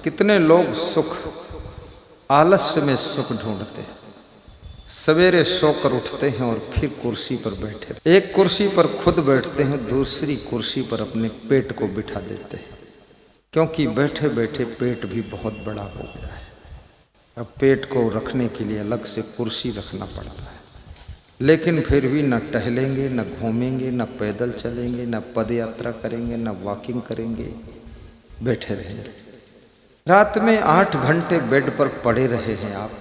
कितने लोग सुख आलस्य में सुख ढूंढते हैं, सवेरे सोकर उठते हैं और फिर कुर्सी पर बैठे, एक कुर्सी पर खुद बैठते हैं, दूसरी कुर्सी पर अपने पेट को बिठा देते हैं, क्योंकि बैठे बैठे पेट भी बहुत बड़ा हो गया है। अब पेट को रखने के लिए अलग से कुर्सी रखना पड़ता है, लेकिन फिर भी न टहलेंगे, न घूमेंगे, न पैदल चलेंगे, न पद यात्रा करेंगे, न वॉकिंग करेंगे, बैठे रहेंगे। रात में 8 घंटे बेड पर पड़े रहे हैं आप।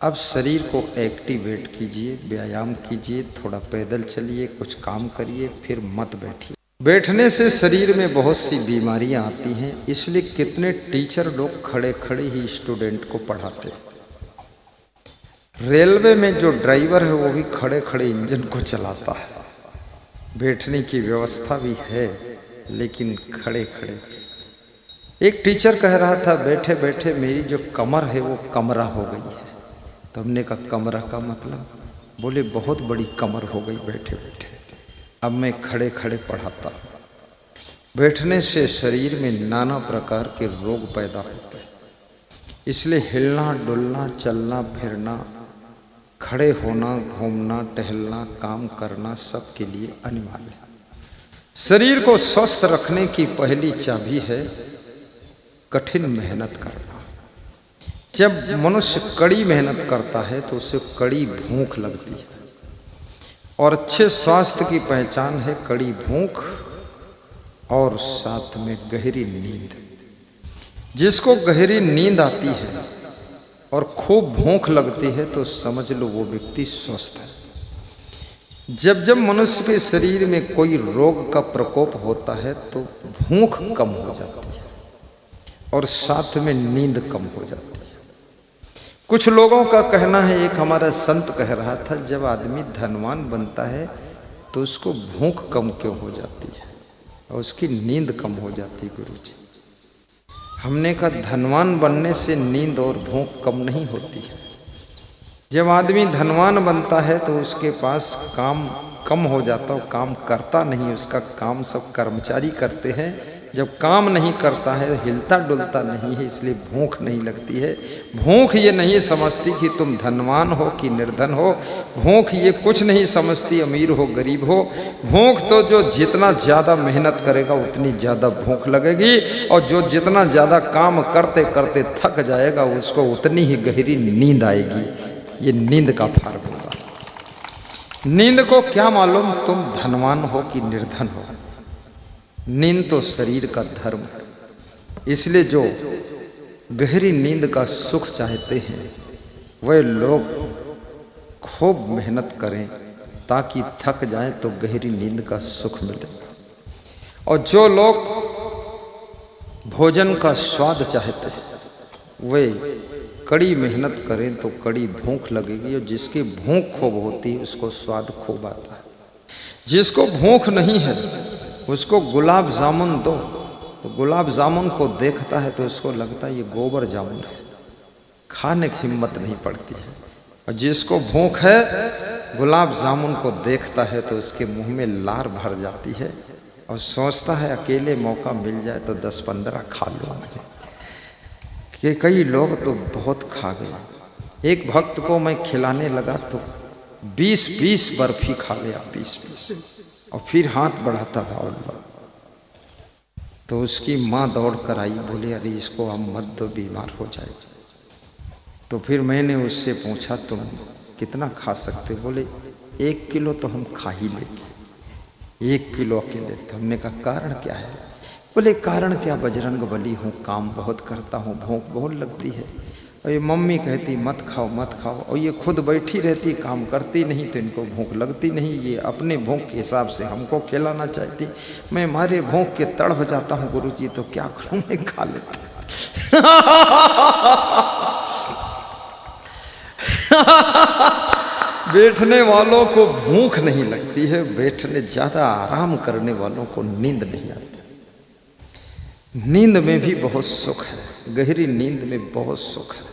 अब शरीर को एक्टिवेट कीजिए, व्यायाम कीजिए, थोड़ा पैदल चलिए, कुछ काम करिए, फिर मत बैठिए। बैठने से शरीर में बहुत सी बीमारियां आती हैं, इसलिए कितने टीचर लोग खड़े खड़े ही स्टूडेंट को पढ़ाते हैं। रेलवे में जो ड्राइवर है वो भी खड़े खड़े इंजन को चलाता है। बैठने की व्यवस्था भी है, लेकिन खड़े खड़े। एक टीचर कह रहा था, बैठे बैठे मेरी जो कमर है वो कमरा हो गई है। तो हमने कहा कमरा का मतलब? बोले बहुत बड़ी कमर हो गई बैठे बैठे, अब मैं खड़े खड़े पढ़ाता हूँ। बैठने से शरीर में नाना प्रकार के रोग पैदा होते हैं, इसलिए हिलना डुलना, चलना फिरना, खड़े होना, घूमना टहलना, काम करना सबके लिए अनिवार्य है। शरीर को स्वस्थ रखने की पहली चाबी है कठिन मेहनत करना। जब मनुष्य कड़ी मेहनत करता है तो उसे कड़ी भूख लगती है, और अच्छे स्वास्थ्य की पहचान है कड़ी भूख और साथ में गहरी नींद। जिसको गहरी नींद आती है और खूब भूख लगती है तो समझ लो वो व्यक्ति स्वस्थ है। जब जब मनुष्य के शरीर में कोई रोग का प्रकोप होता है तो भूख कम हो जाती है और साथ में नींद कम हो जाती है। कुछ लोगों का कहना है, एक हमारा संत कह रहा था, जब आदमी धनवान बनता है तो उसको भूख कम क्यों हो जाती है और उसकी नींद कम हो जाती है? गुरुजी, हमने कहा धनवान बनने से नींद और भूख कम नहीं होती है। जब आदमी धनवान बनता है तो उसके पास काम कम हो जाता है, काम करता नहीं, उसका काम सब कर्मचारी करते हैं। जब काम नहीं करता है, हिलता डुलता नहीं है, इसलिए भूख नहीं लगती है। भूख ये नहीं समझती कि तुम धनवान हो कि निर्धन हो। भूख ये कुछ नहीं समझती अमीर हो गरीब हो। भूख तो जो जितना ज़्यादा मेहनत करेगा उतनी ज़्यादा भूख लगेगी, और जो जितना ज़्यादा काम करते करते थक जाएगा उसको उतनी ही गहरी नींद आएगी। ये नींद का फार्मूला। नींद को क्या मालूम तुम धनवान हो कि निर्धन हो। नींद तो शरीर का धर्म है, इसलिए जो गहरी नींद का सुख चाहते हैं वह लोग खूब मेहनत करें ताकि थक जाएं तो गहरी नींद का सुख मिले। और जो लोग भोजन का स्वाद चाहते हैं वे कड़ी मेहनत करें तो कड़ी भूख लगेगी, और जिसकी भूख खूब होती है उसको स्वाद खूब आता है। जिसको भूख नहीं है उसको गुलाब जामुन दो तो गुलाब जामुन को देखता है तो उसको लगता है ये गोबर जामुन है, खाने की हिम्मत नहीं पड़ती है। और जिसको भूख है गुलाब जामुन को देखता है तो उसके मुंह में लार भर जाती है और सोचता है अकेले मौका मिल जाए तो 10-15 खा लूँगा। कि कई लोग तो बहुत खा गए। एक भक्त को मैं खिलाने लगा तो 20-20 बर्फी खा गया, 20-20, और फिर हाथ बढ़ाता था और तो उसकी माँ दौड़ कर आई, बोले अरे इसको हम मत दो, बीमार हो जाए। तो फिर मैंने उससे पूछा तुम कितना खा सकते? बोले 1 किलो तो हम खा ही लेंगे, 1 किलो अकेले। तो हमने कहा कारण क्या है? बोले कारण क्या, बजरंग बली हूँ, काम बहुत करता हूँ, भूख बहुत लगती है। और ये मम्मी कहती मत खाओ मत खाओ, और ये खुद बैठी रहती, काम करती नहीं तो इनको भूख लगती नहीं। ये अपने भूख के हिसाब से हमको खिलाना चाहती। मैं मारे भूख के तड़प जाता हूँ गुरुजी, तो क्या करूँ, मैं खा लेता। बैठने वालों को भूख नहीं लगती है, बैठने ज़्यादा आराम करने वालों को नींद नहीं आती। नींद में भी बहुत सुख है, गहरी नींद में बहुत सुख है।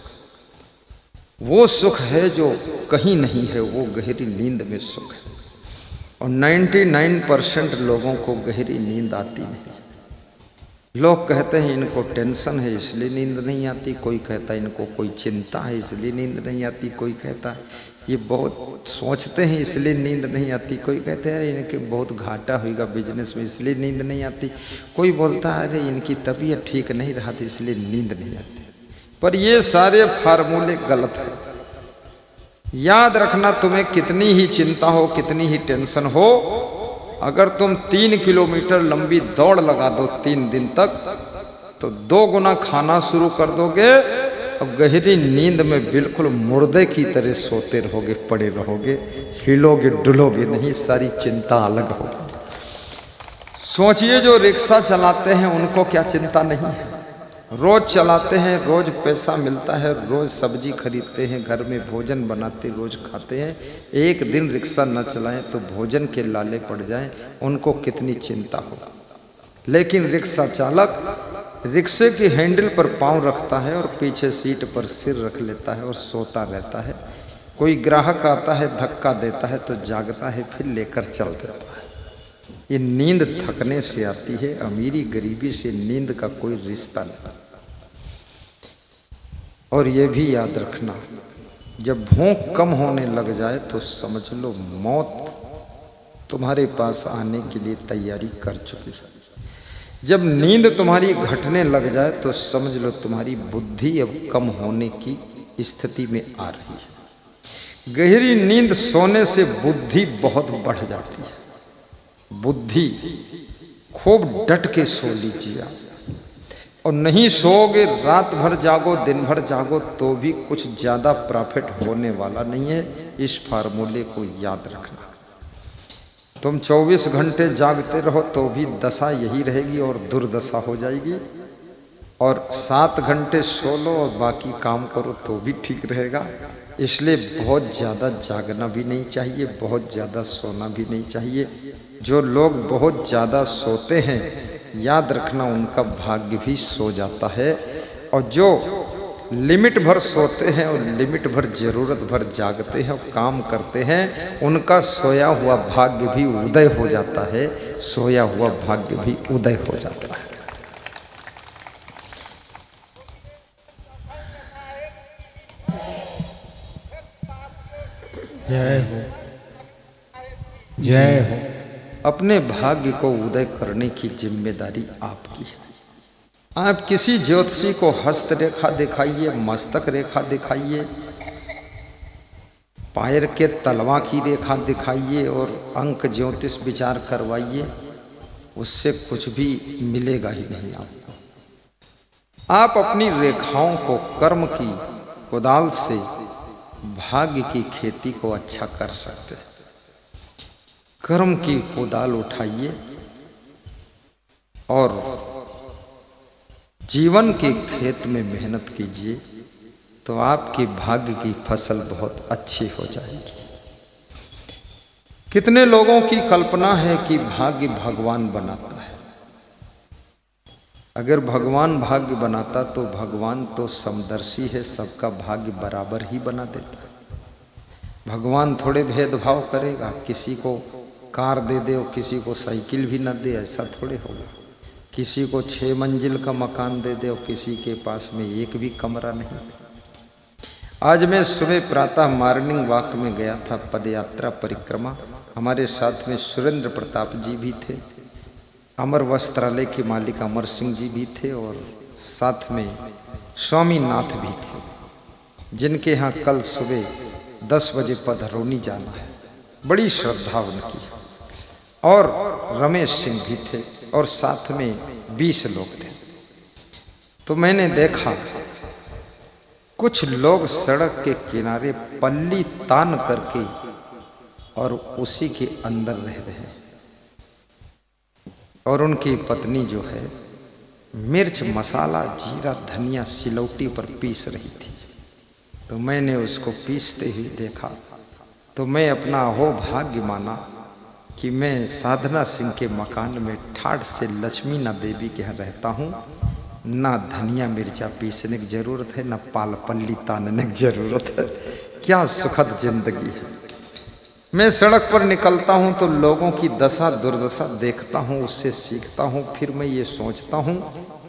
वो सुख है जो कहीं नहीं है, वो गहरी नींद में सुख है। और 99% लोगों को गहरी नींद आती नहीं। लोग कहते हैं इनको टेंशन है इसलिए नींद नहीं आती, कोई कहता है इनको कोई चिंता है इसलिए नींद नहीं आती, कोई कहता है ये बहुत सोचते हैं इसलिए नींद नहीं आती, कोई कहते हैं अरे इनके बहुत घाटा होगा बिजनेस में इसलिए नींद नहीं आती, कोई बोलता है अरे इनकी तबीयत ठीक नहीं रहा थी इसलिए नींद नहीं आती। पर ये सारे फार्मूले गलत है। याद रखना, तुम्हें कितनी ही चिंता हो, कितनी ही टेंशन हो, अगर तुम 3 किलोमीटर लंबी दौड़ लगा दो 3 दिन तक, तो 2 गुना खाना शुरू कर दोगे और गहरी नींद में बिल्कुल मुर्दे की तरह सोते रहोगे, पड़े रहोगे, हिलोगे डुलोगे नहीं, सारी चिंता अलग होगी। सोचिए जो रिक्शा चलाते हैं उनको क्या चिंता नहीं है, रोज चलाते हैं, रोज पैसा मिलता है, रोज सब्जी खरीदते हैं, घर में भोजन बनाते रोज खाते हैं, एक दिन रिक्शा न चलाएं तो भोजन के लाले पड़ जाएं, उनको कितनी चिंता हो। लेकिन रिक्शा चालक रिक्शे की हैंडल पर पांव रखता है और पीछे सीट पर सिर रख लेता है और सोता रहता है। कोई ग्राहक आता है, धक्का देता है तो जागता है, फिर लेकर चल देता है। ये नींद थकने से आती है, अमीरी गरीबी से नींद का कोई रिश्ता नहीं। और ये भी याद रखना, जब भूख कम होने लग जाए तो समझ लो मौत तुम्हारे पास आने के लिए तैयारी कर चुकी है। जब नींद तुम्हारी घटने लग जाए तो समझ लो तुम्हारी बुद्धि अब कम होने की स्थिति में आ रही है। गहरी नींद सोने से बुद्धि बहुत बढ़ जाती है। बुद्धि खूब डट के सो लीजिए, और नहीं सोओगे, रात भर जागो, दिन भर जागो, तो भी कुछ ज़्यादा प्रॉफिट होने वाला नहीं है। इस फार्मूले को याद रखना। तुम 24 घंटे जागते रहो तो भी दशा यही रहेगी और दुर्दशा हो जाएगी, और 7 घंटे सो लो और बाकी काम करो तो भी ठीक रहेगा। इसलिए बहुत ज़्यादा जागना भी नहीं चाहिए, बहुत ज़्यादा सोना भी नहीं चाहिए। जो लोग बहुत ज़्यादा सोते हैं, याद रखना उनका भाग्य भी सो जाता है, और जो लिमिट भर सोते हैं और लिमिट भर ज़रूरत भर जागते हैं और काम करते हैं, उनका सोया हुआ भाग्य भी उदय हो जाता है, सोया हुआ भाग्य भी उदय हो जाता है। जय हो, जय हो। अपने भाग्य को उदय करने की जिम्मेदारी आपकी है। आप किसी ज्योतिषी को हस्त रेखा दिखाइए, मस्तक रेखा दिखाइए, पैर के तलवा की रेखा दिखाइए और अंक ज्योतिष विचार करवाइए, उससे कुछ भी मिलेगा ही नहीं आपको। आप अपनी रेखाओं को कर्म की कुदाल से भाग्य की खेती को अच्छा कर सकते हैं। कर्म की कुदाल उठाइए और जीवन के खेत में मेहनत कीजिए, तो आपके भाग्य की फसल बहुत अच्छी हो जाएगी। कितने लोगों की कल्पना है कि भाग्य भगवान बनाता है। अगर भगवान भाग्य बनाता तो भगवान तो समदर्शी है, सबका भाग्य बराबर ही बना देता है। भगवान थोड़े भेदभाव करेगा, किसी को कार दे दे और किसी को साइकिल भी न दे, ऐसा थोड़े होगा। किसी को 6 मंजिल का मकान दे दे और किसी के पास में एक भी कमरा नहीं। आज मैं सुबह प्रातः मॉर्निंग वॉक में गया था, पदयात्रा परिक्रमा। हमारे साथ में सुरेंद्र प्रताप जी भी थे, अमर वस्त्रालय के मालिक अमर सिंह जी भी थे, और साथ में स्वामीनाथ भी थे, जिनके यहाँ कल सुबह 10 बजे पधरौनी जाना है। बड़ी श्रद्धा उनकी है। और रमेश सिंह भी थे और साथ में 20 लोग थे। तो मैंने देखा कुछ लोग सड़क के किनारे पल्ली तान करके और उसी के अंदर रह रहे हैं, और उनकी पत्नी जो है मिर्च मसाला जीरा धनिया सिलौटी पर पीस रही थी। तो मैंने उसको पीसते हुए देखा, तो मैं अपना हो भाग्य माना कि मैं साधना सिंह के मकान में ठाठ से लक्ष्मी ना देवी के यहाँ रहता हूँ। ना धनिया मिर्चा पीसने की जरूरत है, ना पाल पल्ली तानने की जरूरत है। क्या सुखद जिंदगी है। मैं सड़क पर निकलता हूं तो लोगों की दशा दुर्दशा देखता हूं, उससे सीखता हूं, फिर मैं ये सोचता हूं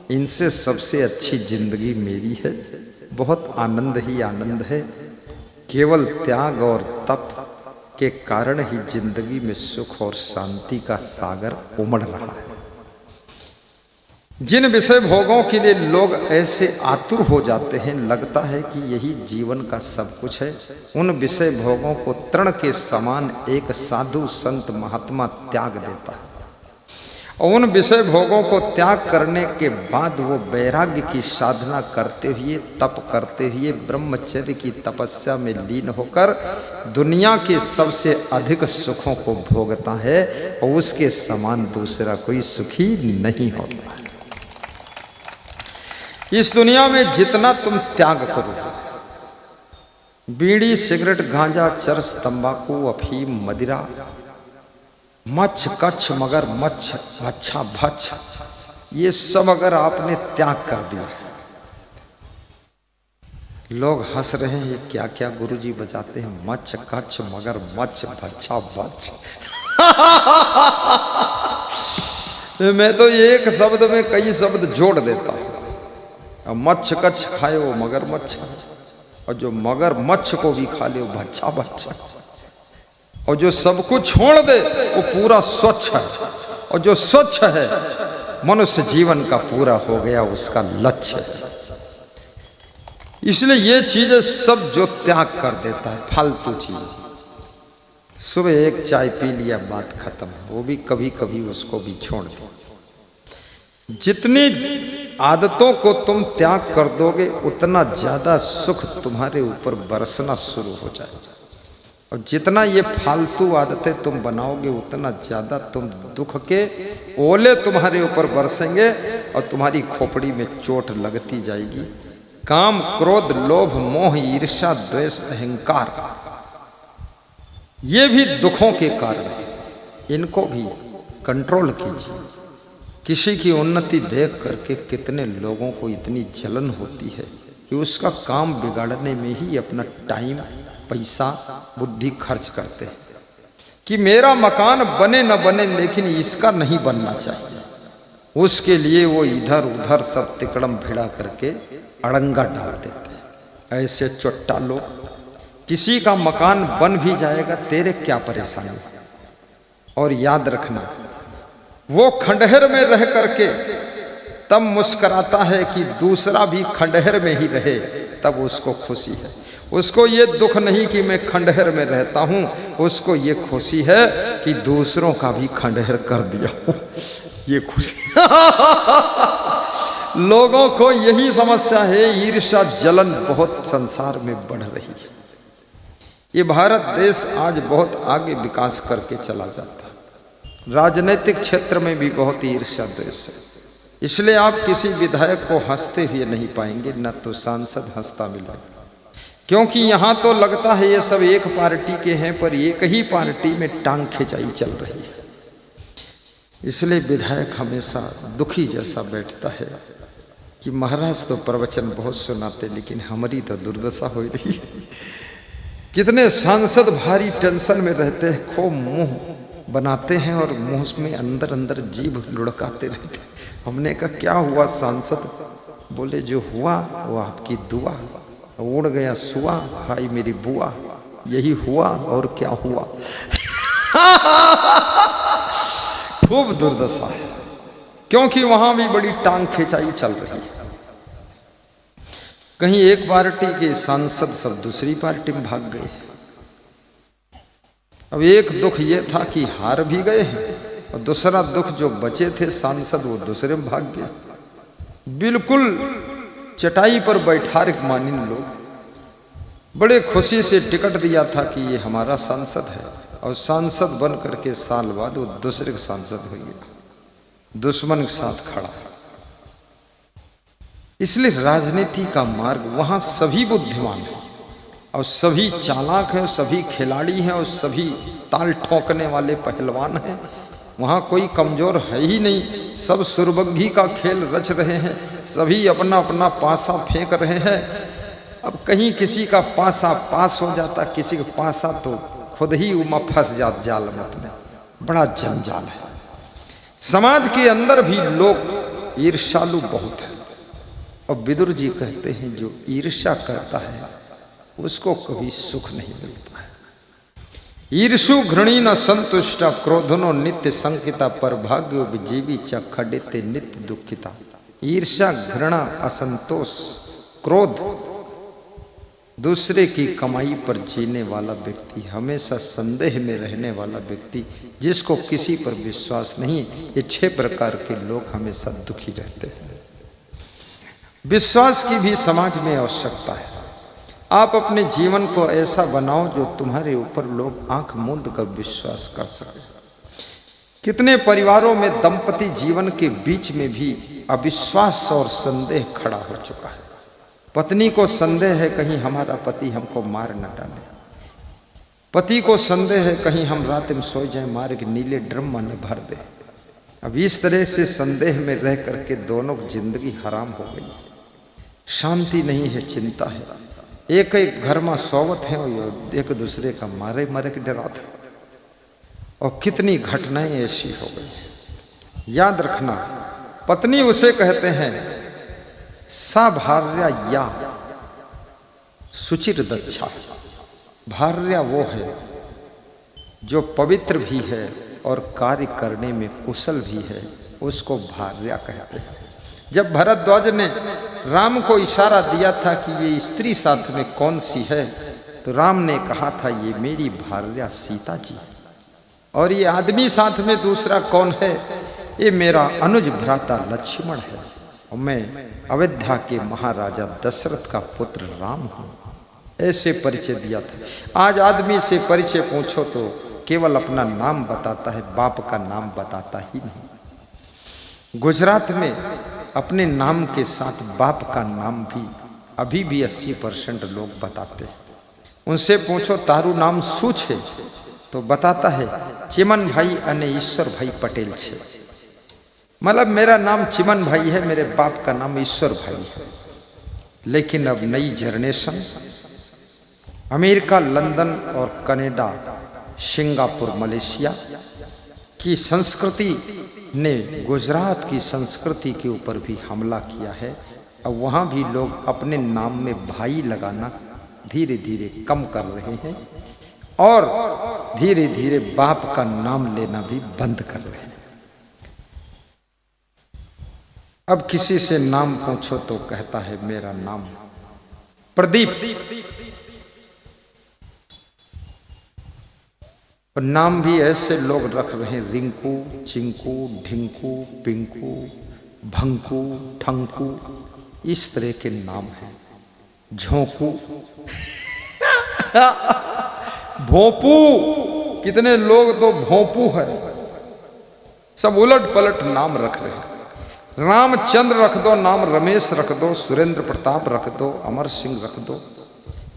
इनसे सबसे अच्छी जिंदगी मेरी है। बहुत आनंद ही आनंद है, केवल त्याग और तप के कारण ही जिंदगी में सुख और शांति का सागर उमड़ रहा है। जिन विषय भोगों के लिए लोग ऐसे आतुर हो जाते हैं, लगता है कि यही जीवन का सब कुछ है, उन विषय भोगों को तृण के समान एक साधु संत महात्मा त्याग देता है। और उन विषय भोगों को त्याग करने के बाद वो वैराग्य की साधना करते हुए, तप करते हुए, ब्रह्मचर्य की तपस्या में लीन होकर दुनिया के सबसे अधिक सुखों को भोगता है, और उसके समान दूसरा कोई सुखी नहीं होता। इस दुनिया में जितना तुम त्याग करो, बीड़ी, सिगरेट, गांजा, चरस, तंबाकू, अफीम, मदिरा, मच्छ, कच्छ, मगर मच्छ, भच्छा, भच्छ, ये सब अगर आपने त्याग कर दिया। लोग हंस रहे हैं, ये क्या क्या गुरुजी बजाते हैं, मच्छ, कच्छ, मगर मच्छ, भच्छा, भच्छ। मैं तो एक शब्द में कई शब्द जोड़ देता हूं। मच्छ कच्छ खाए वो मगर मच्छ, और जो मगर मच्छ को भी खा ले वो भच्छा भच्छा, और जो सब कुछ छोड़ दे वो पूरा स्वच्छ है, और जो स्वच्छ है मनुष्य जीवन का पूरा हो गया उसका लक्ष्य है। इसलिए ये चीजें सब जो त्याग कर देता है, फालतू चीज, सुबह एक चाय पी लिया, बात खत्म, वो भी कभी कभी उसको भी छोड़ दो। जितनी आदतों को तुम त्याग कर दोगे उतना ज्यादा सुख तुम्हारे ऊपर बरसना शुरू हो जाएगा, और जितना ये फालतू आदतें तुम बनाओगे उतना ज्यादा तुम दुख के ओले तुम्हारे ऊपर बरसेंगे, और तुम्हारी खोपड़ी में चोट लगती जाएगी। काम, क्रोध, लोभ, मोह, ईर्ष्या, द्वेष, अहंकार, ये भी दुखों के कारण है, इनको भी कंट्रोल कीजिए। किसी की उन्नति देख करके कितने लोगों को इतनी जलन होती है कि उसका काम बिगाड़ने में ही अपना टाइम, पैसा, बुद्धि खर्च करते हैं कि मेरा मकान बने न बने लेकिन इसका नहीं बनना चाहिए। उसके लिए वो इधर उधर सब तिकड़म भिड़ा करके अड़ंगा डाल देते हैं। ऐसे चुट्टा लोग, किसी का मकान बन भी जाएगा, तेरे क्या परेशानी। और याद रखना, वो खंडहर में रह करके तब मुस्कुराता है कि दूसरा भी खंडहर में ही रहे, तब उसको खुशी है। उसको ये दुख नहीं कि मैं खंडहर में रहता हूं, उसको ये खुशी है कि दूसरों का भी खंडहर कर दिया हूं, ये खुशी। लोगों को यही समस्या है, ईर्ष्या, जलन बहुत संसार में बढ़ रही है। ये भारत देश आज बहुत आगे विकास करके चला जाता है, राजनीतिक क्षेत्र में भी बहुत ईर्ष्या द्वेष है। इसलिए आप किसी विधायक को हंसते हुए नहीं पाएंगे, न तो सांसद हंसता मिलेगा, क्योंकि यहाँ तो लगता है ये सब एक पार्टी के हैं, पर एक ही पार्टी में टांग खिंचाई चल रही है। इसलिए विधायक हमेशा दुखी जैसा बैठता है कि महाराज तो प्रवचन बहुत सुनाते, लेकिन हमारी तो दुर्दशा हो रही है। कितने सांसद भारी टेंशन में रहते हैं, खूब मुंह बनाते हैं और मुंह में अंदर अंदर जीभ लुढ़काते रहते। हमने कहा क्या हुआ सांसद? बोले जो हुआ वो आपकी दुआ, उड़ गया सुआ, खाई मेरी बुआ, यही हुआ और क्या हुआ। खूब दुर्दशा है, क्योंकि वहां भी बड़ी टांग खिंचाई चल रही है। कहीं एक पार्टी के सांसद सब दूसरी पार्टी में भाग गए। अब एक दुख ये था कि हार भी गए हैं, और दूसरा दुख जो बचे थे सांसद वो दूसरे में भाग गए। बिल्कुल चटाई पर बैठा मानिन लोग बड़े खुशी से टिकट दिया था कि ये हमारा सांसद है, और सांसद बन करके साल बाद वो दूसरे का सांसद हो गया, दुश्मन के साथ खड़ा। इसलिए राजनीति का मार्ग, वहां सभी बुद्धिमान है और सभी चालाक हैं, सभी खिलाड़ी हैं और सभी ताल ठोकने वाले पहलवान हैं। वहाँ कोई कमजोर है ही नहीं, सब सुरबग्घी का खेल रच रहे हैं, सभी अपना अपना पासा फेंक रहे हैं। अब कहीं किसी का पासा पास हो जाता, किसी का पासा तो खुद ही उमा फंस जात जाल में अपने। बड़ा जंजाल है। समाज के अंदर भी लोग ईर्ष्यालु बहुत है। और विदुर जी कहते हैं जो ईर्ष्या करता है उसको कभी सुख नहीं मिलता है। ईर्षु घृणी न संतुष्ट क्रोधनो नित्य संकिता पर भाग्यो विजीवी च खडिते नित्य दुखिता। ईर्ष्या, घृणा, असंतोष, क्रोध, दूसरे की कमाई पर जीने वाला व्यक्ति, हमेशा संदेह में रहने वाला व्यक्ति, जिसको किसी पर विश्वास नहीं, ये 6 प्रकार के लोग हमेशा दुखी रहते हैं। विश्वास की भी समाज में आवश्यकता है। आप अपने जीवन को ऐसा बनाओ जो तुम्हारे ऊपर लोग आंख मूंद कर विश्वास कर सके। कितने परिवारों में दंपति जीवन के बीच में भी अविश्वास और संदेह खड़ा हो चुका है। पत्नी को संदेह है कहीं हमारा पति हमको मार न डाले, पति को संदेह है कहीं हम रात में सो जाए मार के नीले ड्रम में न भर दे। अब इस तरह से संदेह में रह करके दोनों की जिंदगी हराम हो गई। शांति नहीं है, चिंता है। एक एक घर में सोवत है और एक दूसरे का मारे मारे के डराते। और कितनी घटनाएं ऐसी हो गई। याद रखना, पत्नी उसे कहते हैं सा भार्या या सुचिर दक्षा। भार्या वो है जो पवित्र भी है और कार्य करने में कुशल भी है, उसको भार्या कहते हैं। जब भरद्वाज ने राम को इशारा दिया था कि ये स्त्री साथ में कौन सी है, तो राम ने कहा था ये मेरी भार्या सीता जी है। और ये आदमी साथ में दूसरा कौन है, ये मेरा अनुज भ्राता लक्ष्मण है और मैं अयोध्या के महाराजा दशरथ का पुत्र राम हूँ। ऐसे परिचय दिया था। आज आदमी से परिचय पूछो तो केवल अपना नाम बताता है, बाप का नाम बताता ही नहीं। गुजरात में अपने नाम के साथ बाप का नाम भी अभी भी 80% लोग बताते हैं। उनसे पूछो तारू नाम શું છે तो बताता है चिमन भाई अने ईश्वर भाई पटेल छे। मतलब मेरा नाम चिमन भाई है, मेरे बाप का नाम ईश्वर भाई है। लेकिन अब नई जनरेशन अमेरिका, लंदन और कनाडा, सिंगापुर, मलेशिया की संस्कृति ने गुजरात की संस्कृति के ऊपर भी हमला किया है। अब वहाँ भी लोग अपने नाम में भाई लगाना धीरे धीरे कम कर रहे हैं और धीरे धीरे बाप का नाम लेना भी बंद कर रहे हैं। अब किसी से नाम पूछो तो कहता है मेरा नाम प्रदीप। और नाम भी ऐसे लोग रख रहे हैं, रिंकू, चिंकू, ढिंकू, पिंकू, भंकू, ठंकू, इस तरह के नाम हैं। झोंकू, भोंपू, कितने लोग तो भोंपू है। सब उलट पलट नाम रख रहे हैं। रामचंद्र रख दो नाम, रमेश रख दो, सुरेंद्र प्रताप रख दो, अमर सिंह रख दो,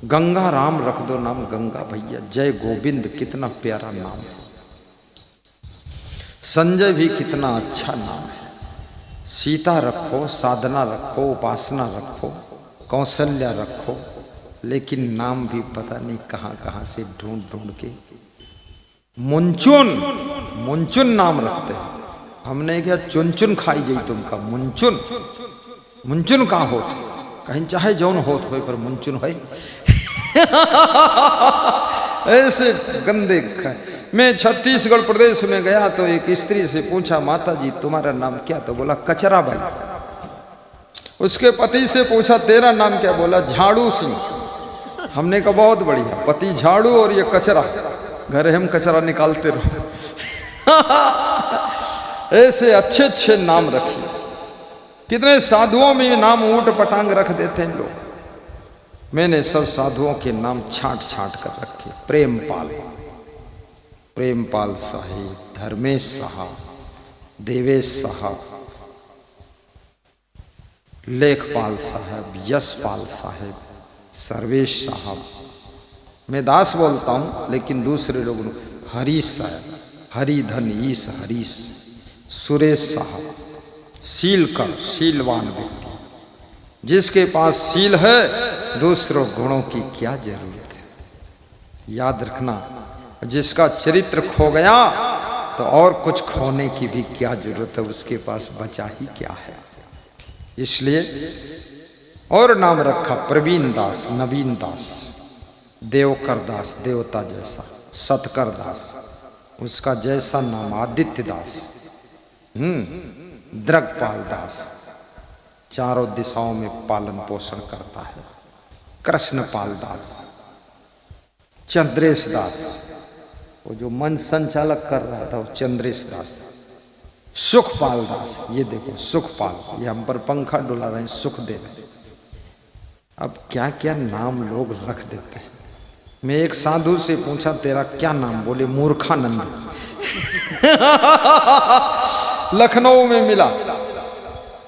गंगा राम रख दो नाम गंगा भैया, जय गोविंद कितना प्यारा नाम है। संजय भी कितना अच्छा नाम है। सीता रखो, साधना रखो, उपासना रखो, कौशल्या रखो, लेकिन नाम भी पता नहीं कहाँ कहाँ से ढूंढ ढूंढ के मुंचुन, मुंचुन नाम रखते हैं। हमने क्या चुन चुन खाई जाई तुमका, मुंचुन, मुंचुन कहाँ होत, कहीं चाहे जौन होत हो पर मुंचुन है। ऐसे गंदे। मैं छत्तीसगढ़ प्रदेश में गया तो एक स्त्री से पूछा माता जी तुम्हारा नाम क्या, तो बोला कचरा बाई। उसके पति से पूछा तेरा नाम क्या, बोला झाड़ू सिंह। हमने कहा बहुत बढ़िया, पति झाड़ू और ये कचरा, घर हम कचरा निकालते रहो। ऐसे अच्छे अच्छे नाम रखिए। कितने साधुओं में नाम ऊंट पटांग रख देते हैं लोग। मैंने सब साधुओं के नाम छांट छांट कर रखे। प्रेमपाल, प्रेमपाल साहिब, धर्मेश साहब, देवेश साहब, लेखपाल साहब, यशपाल साहब, सर्वेश साहब। मैं दास बोलता हूँ लेकिन दूसरे लोग हरीश साहब, हरिधन ईश हरीश, सुरेश साहब, शीलकर, शीलवान व्यक्ति। जिसके पास शील है दूसरों गुणों की क्या जरूरत है। याद रखना जिसका चरित्र खो गया तो और कुछ खोने की भी क्या जरूरत है, उसके पास बचा ही क्या है। इसलिए और नाम रखा प्रवीण दास, नवीन दास, देवकर दास देवता जैसा, सतकर दास उसका जैसा नाम, आदित्य दास, द्रगपाल दास चारों दिशाओं में पालन पोषण करता है, कृष्णपाल दास, चंद्रेश दास वो जो मन संचालक कर रहा था वो चंद्रेश दास, सुखपाल दास, ये देखो सुखपाल, ये हम पर पंखा डुला रहे हैं, सुख दे रहे हैं। अब क्या क्या नाम लोग रख देते हैं। मैं एक साधु से पूछा तेरा क्या नाम, बोले मूर्खानंद। लखनऊ में मिला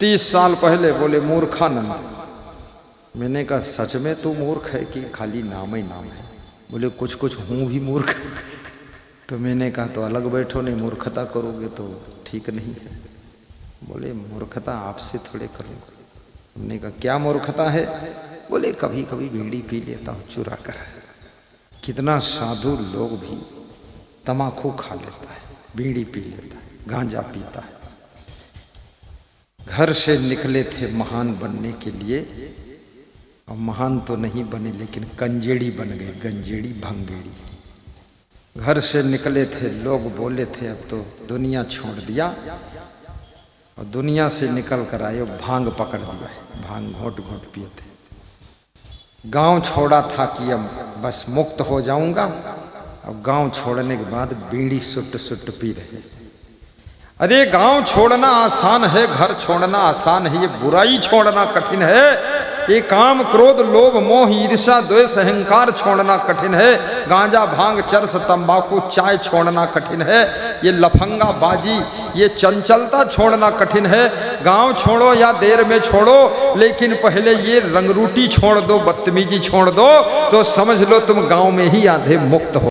30 साल पहले, बोले मूर्खानंद। मैंने कहा सच में तू मूर्ख है कि खाली नाम ही नाम है? बोले कुछ कुछ हूँ भी मूर्ख। तो मैंने कहा तो अलग बैठो, नहीं मूर्खता करोगे तो ठीक नहीं है। बोले मूर्खता आपसे थोड़े करूँगा। हमने कहा क्या मूर्खता है? बोले कभी कभी बीड़ी पी लेता हूँ चुरा कर। कितना साधु लोग भी तम्बाकू खा लेता है, बीड़ी पी लेता है, गांजा पीता है। घर से निकले थे महान बनने के लिए, और महान तो नहीं बने लेकिन कंजेड़ी बन गए, गंजेड़ी भंगेड़ी। घर से निकले थे, लोग बोले थे अब तो दुनिया छोड़ दिया, और दुनिया से निकल कर आए भांग पकड़ दिया है, भांग घोट घोट पिए थे। गांव छोड़ा था कि अब बस मुक्त हो जाऊंगा, अब गांव छोड़ने के बाद बीड़ी सुट सुट पी रहे। अरे गांव छोड़ना आसान है, घर छोड़ना आसान है, ये बुराई छोड़ना कठिन है। ये काम क्रोध लोभ मोह ईर्ष्या द्वेष अहंकार छोड़ना कठिन है। गांजा भांग चरस तंबाकू चाय छोड़ना कठिन है। ये लफंगा बाजी ये चंचलता छोड़ना कठिन है। गांव छोड़ो या देर में छोड़ो, लेकिन पहले ये रंगरूटी छोड़ दो, बदतमीजी छोड़ दो, तो समझ लो तुम गांव में ही आधे मुक्त हो।